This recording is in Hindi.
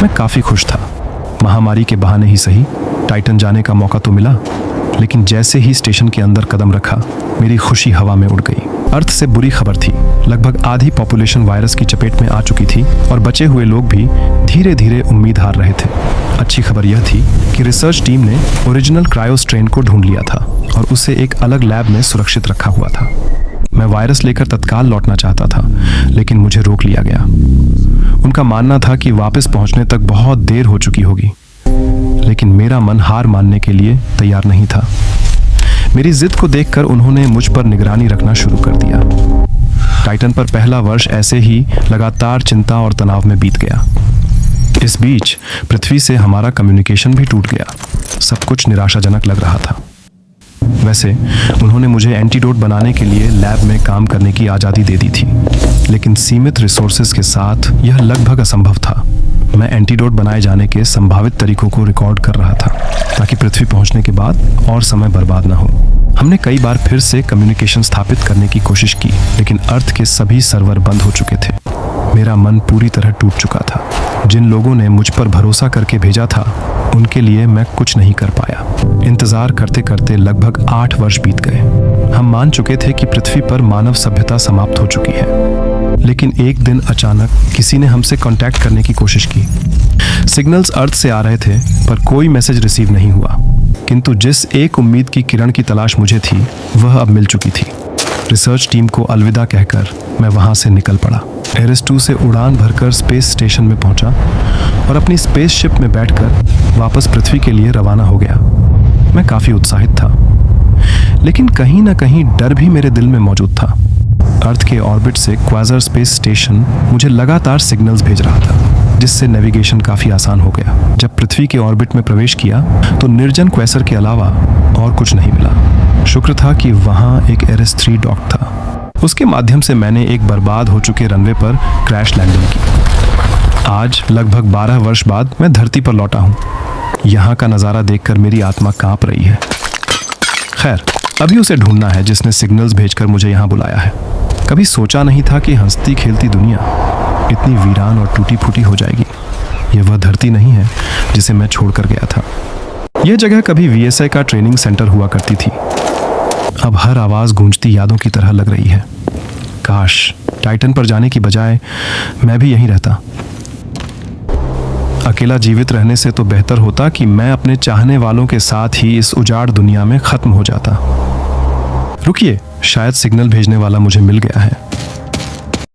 मैं काफ़ी खुश था। महामारी के बहाने ही सही टाइटन जाने का मौका तो मिला, लेकिन जैसे ही स्टेशन के अंदर कदम रखा मेरी खुशी हवा में उड़ गई। अर्थ से बुरी खबर थी। लगभग आधी पॉपुलेशन वायरस की चपेट में आ चुकी थी और बचे हुए लोग भी धीरे धीरे उम्मीद हार रहे थे। अच्छी खबर यह थी कि रिसर्च टीम ने ओरिजिनल क्रायो स्ट्रेन को ढूंढ लिया था और उसे एक अलग लैब में सुरक्षित रखा हुआ था। मैं वायरस लेकर तत्काल लौटना चाहता था, लेकिन मुझे रोक लिया गया। उनका मानना था कि वापस पहुंचने तक बहुत देर हो चुकी होगी, लेकिन मेरा मन हार मानने के लिए तैयार नहीं था। मेरी जिद को देखकर उन्होंने मुझ पर निगरानी रखना शुरू कर दिया। टाइटन पर पहला वर्ष ऐसे ही लगातार चिंता और तनाव में बीत गया। इस बीच पृथ्वी से हमारा कम्युनिकेशन भी टूट गया। सब कुछ निराशाजनक लग रहा था। वैसे उन्होंने मुझे एंटीडोट बनाने के लिए लैब में काम करने की आज़ादी दे दी थी, लेकिन सीमित रिसोर्सेज के साथ यह लगभग असंभव था। मैं एंटीडोट बनाए जाने के संभावित तरीकों को रिकॉर्ड कर रहा था ताकि पृथ्वी पहुंचने के बाद और समय बर्बाद न हो। हमने कई बार फिर से कम्युनिकेशन स्थापित करने की कोशिश की, लेकिन अर्थ के सभी सर्वर बंद हो चुके थे। मेरा मन पूरी तरह टूट चुका था। जिन लोगों ने मुझ पर भरोसा करके भेजा था, उनके लिए मैं कुछ नहीं कर पाया। इंतजार करते करते लगभग 8 वर्ष बीत गए। हम मान चुके थे कि पृथ्वी पर मानव सभ्यता समाप्त हो चुकी है, लेकिन एक दिन अचानक किसी ने हमसे कांटेक्ट करने की कोशिश की। सिग्नल्स अर्थ से आ रहे थे, पर कोई मैसेज रिसीव नहीं हुआ। किंतु जिस एक उम्मीद की किरण की तलाश मुझे थी, वह अब मिल चुकी थी। रिसर्च टीम को अलविदा कहकर मैं वहां से निकल पड़ा। एरिस 2 से उड़ान भरकर स्पेस स्टेशन में पहुंचा और अपनी स्पेसशिप में बैठकर वापस पृथ्वी के लिए रवाना हो गया। मैं काफ़ी उत्साहित था, लेकिन कहीं ना कहीं डर भी मेरे दिल में मौजूद था। अर्थ के ऑर्बिट से क्वाज़र स्पेस स्टेशन मुझे लगातार सिग्नल्स भेज रहा था, जिससे नेविगेशन काफ़ी आसान हो गया। जब पृथ्वी के ऑर्बिट में प्रवेश किया तो निर्जन क्वेसर के अलावा और कुछ नहीं मिला। शुक्र था कि वहाँ एक एरिस 3 डॉक था। उसके माध्यम से मैंने एक बर्बाद हो चुके रनवे पर क्रैश लैंडिंग की। आज लगभग 12 वर्ष बाद मैं धरती पर लौटा हूँ। यहाँ का नज़ारा देखकर मेरी आत्मा कांप रही है। खैर, अभी उसे ढूंढना है जिसने सिग्नल्स भेजकर मुझे यहाँ बुलाया है। कभी सोचा नहीं था कि हंसती खेलती दुनिया इतनी वीरान और टूटी फूटी हो जाएगी। यह वह धरती नहीं है जिसे मैं छोड़कर गया था। यह जगह कभी वीएसआई का ट्रेनिंग सेंटर हुआ करती थी। अब हर आवाज़ गूंजती यादों की तरह लग रही है। काश टाइटन पर जाने की बजाय मैं भी यहीं रहता। अकेला जीवित रहने से तो बेहतर होता कि मैं अपने चाहने वालों के साथ ही इस उजाड़ दुनिया में खत्म हो जाता। रुकिए, शायद सिग्नल भेजने वाला मुझे मिल गया है।